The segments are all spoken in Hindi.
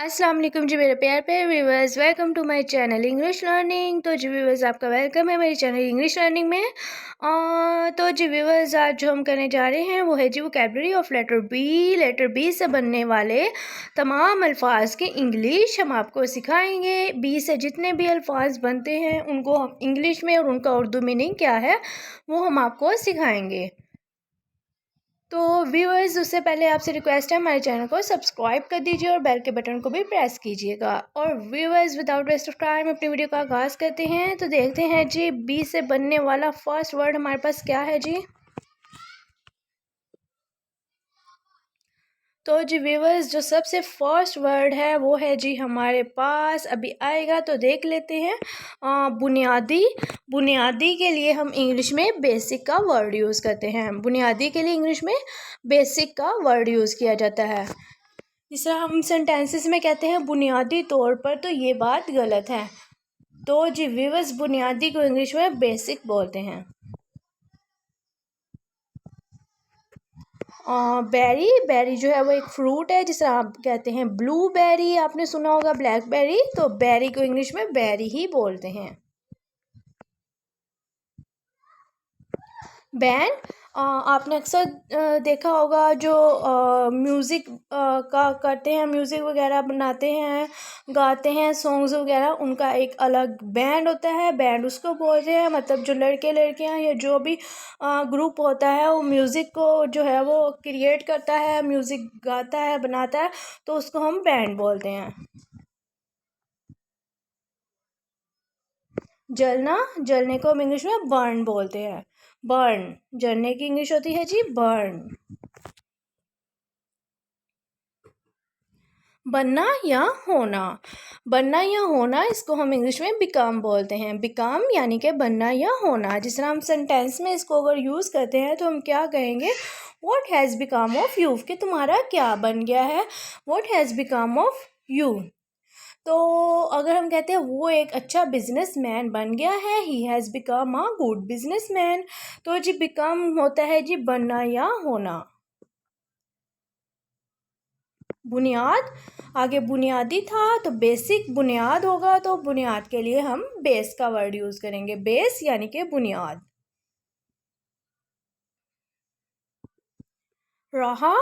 अस्सलाम वालेकुम जी मेरे प्यार प्यारे viewers, welcome to my channel English learning. तो जी व्यूवर्स, आपका वेलकम है मेरे चैनल इंग्लिश लर्निंग में। तो जी व्यूवर्स, आज जो हम करने जा रहे हैं वो है जी vocabulary of letter B. Letter B से बनने वाले तमाम अल्फाज की इंग्लिश हम आपको सिखाएंगे। बी से जितने भी अल्फाज बनते हैं उनको हम इंग्लिश में और उनका उर्दू मीनिंग क्या है वो हम आपको सिखाएंगे। तो व्यूअर्स, उससे पहले आपसे रिक्वेस्ट है हमारे चैनल को सब्सक्राइब कर दीजिए और बेल के बटन को भी प्रेस कीजिएगा। और viewers, without waste of time अपनी वीडियो का आगाज़ करते हैं। तो देखते हैं जी बी से बनने वाला फर्स्ट वर्ड हमारे पास क्या है जी। तो जी व्यूअर्स, जो सबसे फर्स्ट वर्ड है वो है जी हमारे पास, अभी आएगा तो देख लेते हैं। बुनियादी। बुनियादी के लिए हम इंग्लिश में बेसिक का वर्ड यूज़ करते हैं। बुनियादी के लिए इंग्लिश में बेसिक का वर्ड यूज़ किया जाता है। जिस तरह हम सेंटेंसेस में कहते हैं बुनियादी तौर पर, तो ये बात गलत है। तो जी व्यूअर्स, बुनियादी को इंग्लिश में बेसिक बोलते हैं। बेरी। बेरी जो है वो एक फ्रूट है, जिस तरह आप कहते हैं ब्लूबेरी, आपने सुना होगा ब्लैकबेरी, तो बेरी को इंग्लिश में बेरी ही बोलते हैं। बैंड। आपने अक्सर देखा होगा जो म्यूज़िक का करते हैं, म्यूज़िक वगैरह बनाते हैं, गाते हैं सॉन्ग्स वगैरह, उनका एक अलग बैंड होता है। बैंड उसको बोलते हैं, मतलब जो लड़के लड़कियां या जो भी ग्रुप होता है वो म्यूज़िक को जो है वो क्रिएट करता है, म्यूज़िक गाता है, बनाता है, तो उसको हम बैंड बोलते हैं। जलना। जलने को हम इंग्लिश में बर्न बोलते हैं। बर्न। जलने की इंग्लिश होती है जी बर्न। बनना या होना। बनना या होना, इसको हम इंग्लिश में बिकम बोलते हैं। बिकम यानी कि बनना या होना। जिस तरह हम सेंटेंस में इसको अगर यूज़ करते हैं तो हम क्या कहेंगे, what has become of you, कि तुम्हारा क्या बन गया है। What has become of you. तो अगर हम कहते हैं वो एक अच्छा बिजनेसमैन बन गया है, he has become a good businessman, तो जी बिकम होता है जी बनना या होना। बुनियाद। आगे बुनियादी था तो बेसिक बुनियाद होगा, तो बुनियाद के लिए हम बेस का वर्ड यूज़ करेंगे। बेस यानी कि बुनियाद। रहा।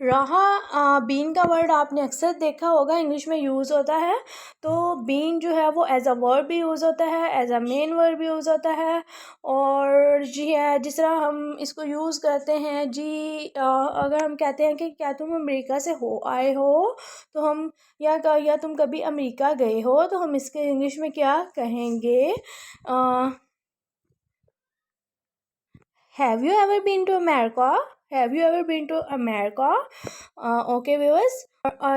रहा। बीन का वर्ड आपने अक्सर देखा होगा इंग्लिश में यूज़ होता है। तो बीन जो है वो एज अ वर्ब भी यूज़ होता है, एज अ मेन वर्ब भी यूज़ होता है। और जी है, जिस तरह हम इसको यूज़ करते हैं जी, अगर हम कहते हैं कि क्या तुम अमेरिका से हो आए हो, तो हम या तुम कभी अमेरिका गए हो, तो हम इसके इंग्लिश में क्या कहेंगे, have you ever been to America. Have you ever been to America. Okay viewers.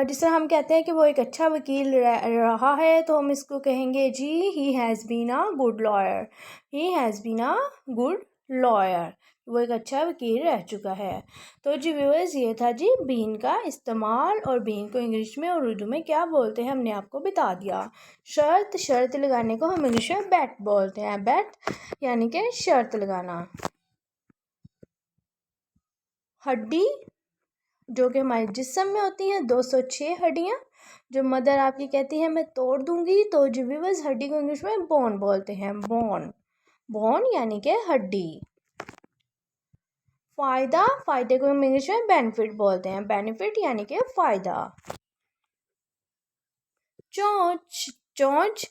जिस तरह हम कहते हैं कि वो एक अच्छा वकील रहा है, तो हम इसको कहेंगे जी he has been a good lawyer. He has been a good lawyer. वो एक अच्छा वकील रह चुका है। तो जी व्यूअर्स, ये था जी बीन का इस्तेमाल, और बीन को इंग्लिश में और उर्दू में क्या बोलते हैं हमने आपको बता दिया। शर्त। शर्त लगाने को हम इंग्लिश में बैट बोलते हैं। बैट यानी कि शर्त लगाना। हड्डी, जो कि हमारे जिस्म में होती हैं 206 हड्डियाँ, जो मदर आपकी कहती है मैं तोड़ दूंगी, तो जो व्यूअर्स, हड्डी को इंग्लिश में बोन बोलते हैं। बोन। बोन यानी कि हड्डी। फ़ायदा। फ़ायदे को हम इंग्लिश में बेनिफिट बोलते हैं। बेनिफिट यानी कि फ़ायदा। चोंच। चोंच।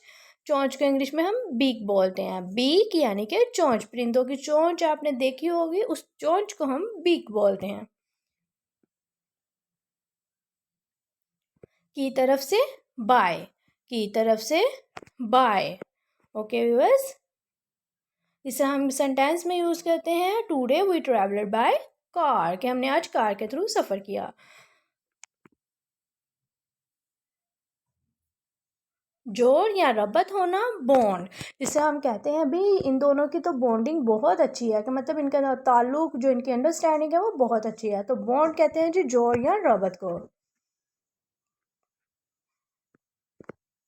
चोंच को इंग्लिश में हम बीक बोलते हैं। बीक यानी कि चोंच। परिंदों की चोंच आपने देखी होगी, उस चोंच को हम बीक बोलते हैं। की तरफ से बाय। की तरफ से बाय। ओके व्यूअर्स, इसे हम सेंटेंस में यूज़ करते हैं। Today we travelled by car, कि हमने आज कार के थ्रू सफ़र किया। जोड़ या रबत होना, बॉन्ड, जिसे हम कहते हैं अभी इन दोनों की तो बॉन्डिंग बहुत अच्छी है, कि मतलब इनका ताल्लुक, जो इनकी अंडरस्टैंडिंग है वो बहुत अच्छी है, तो बॉन्ड कहते हैं जी जोड़ या रबत को।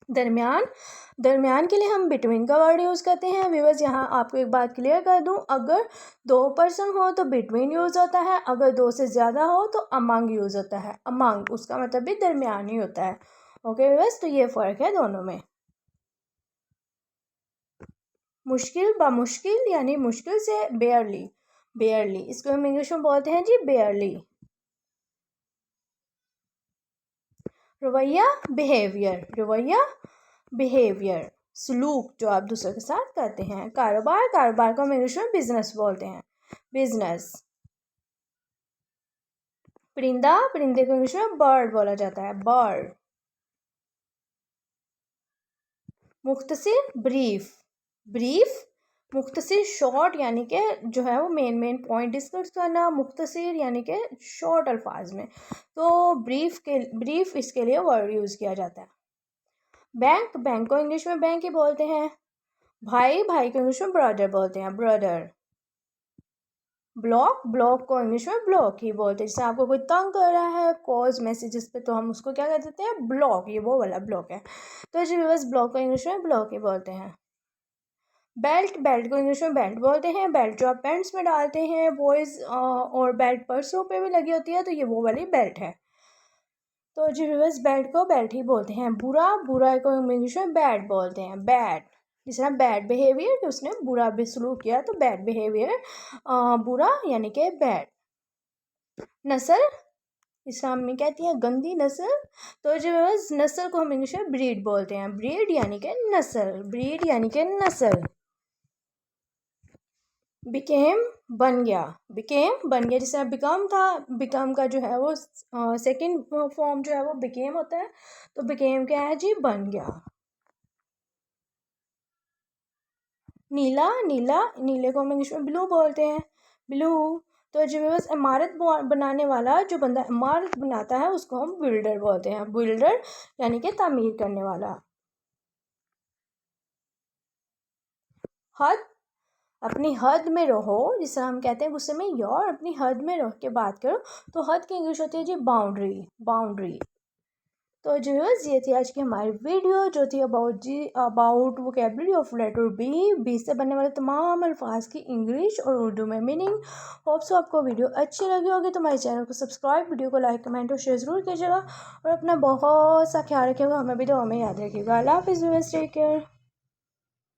दरमियान, दरमियान के लिए हम बिटवीन का वर्ड यूज़ करते हैं। व्यूअर्स यहाँ आपको एक बात क्लियर कर दूँ, अगर 2 पर्सन हो तो बिटवीन यूज़ होता है, अगर 2 से ज़्यादा हो तो अमंग यूज़ होता है। अमंग उसका मतलब भी दरमियान ही होता है। ओके व्यूअर्स, तो ये फ़र्क है दोनों में। मुश्किल बामुश्किल यानी मुश्किल से, बेयरली, बेयरली इसको हम इंग्लिश में बोलते हैं जी बेयरली। रवैया, बिहेवियर, रवैया बिहेवियर, सलूक जो आप दूसरे के साथ करते हैं। कारोबार, कारोबार को हम इंग्लिश में बिजनेस बोलते हैं, बिजनेस। परिंदा, परिंदे को इंग्लिश में बर्ड बोला जाता है, बर्ड। मुख्तसिर, ब्रीफ, ब्रीफ मुख्तसिर शॉर्ट यानी कि जो है वो मेन पॉइंट डिस्कस करना, मुख्तसिर यानी कि शॉर्ट अल्फाज में। तो ब्रीफ इसके लिए वर्ड यूज़ किया जाता है। बैंक, बैंक को इंग्लिश में बैंक ही बोलते हैं। भाई, भाई को इंग्लिश में ब्रदर बोलते हैं, ब्रदर। ब्लॉक, ब्लॉक को इंग्लिश में ब्लॉक ही बोलते हैं। जैसे आपको कोई तंग कर रहा है कॉल्स मैसेजेस पे, तो हम उसको क्या कर देते हैं, ब्लॉक, ये वो वाला ब्लॉक है। तो जी बस ब्लॉक को इंग्लिश में ब्लॉक ही बोलते हैं। बेल्ट, बेल्ट को इंग्लिश में बेल्ट बोलते हैं। बेल्ट जो आप पैंट्स में डालते हैं बॉयज़, और बेल्ट पर्सों पे भी लगी होती है, तो ये वो वाली बेल्ट है। तो जी बस बेल्ट को बेल्ट ही बोलते हैं। बुरा, बुरा को इंग्लिश में बैड बोलते हैं, बैड। जिस तरह बैड बिहेवियर कि उसने बुरा भी सलूक किया, तो बैड बिहेवियर बुरा यानी कि बैड। नस्ल, इस्लाम में कहती है गंदी नस्ल, तो जो बस नस्ल को हम इंग्लिश में ब्रीड बोलते हैं, ब्रीड यानी कि नस्ल, ब्रीड यानी कि नस्ल। बिकेम, बन गया, बिकेम बन गया। जैसे बिकम था, बिकम का जो है वो सेकंड फॉर्म जो है वो बिकेम होता है, तो बिकेम क्या है जी, बन गया। नीला, नीला, नीले को हम इंग्लिश में ब्लू बोलते हैं, ब्लू। तो जो बस इमारत बनाने वाला, जो बंदा इमारत बनाता है उसको हम बिल्डर बोलते हैं, बिल्डर यानी कि तामीर करने वाला। हद, अपनी हद में रहो, जिसे हम कहते हैं गुस्से में यार अपनी हद में रह के बात करो, तो हद की इंग्लिश होती है जी बाउंड्री, बाउंड्री। तो जो ये थी आज की हमारी वीडियो, जो थी about vocabulary of letter B से बनने वाले तमाम अल्फाज की इंग्लिश और उर्दू में मीनिंग। होप सो आपको वीडियो अच्छी लगी होगी, तो हमारे चैनल को सब्सक्राइब, वीडियो को लाइक, कमेंट और शेयर ज़रूर कीजिएगा, और अपना बहुत सा ख्याल रखिएगा, हमें भी दुआ में याद रखिएगा। अल्लाह हाफिज़, टेक केयर।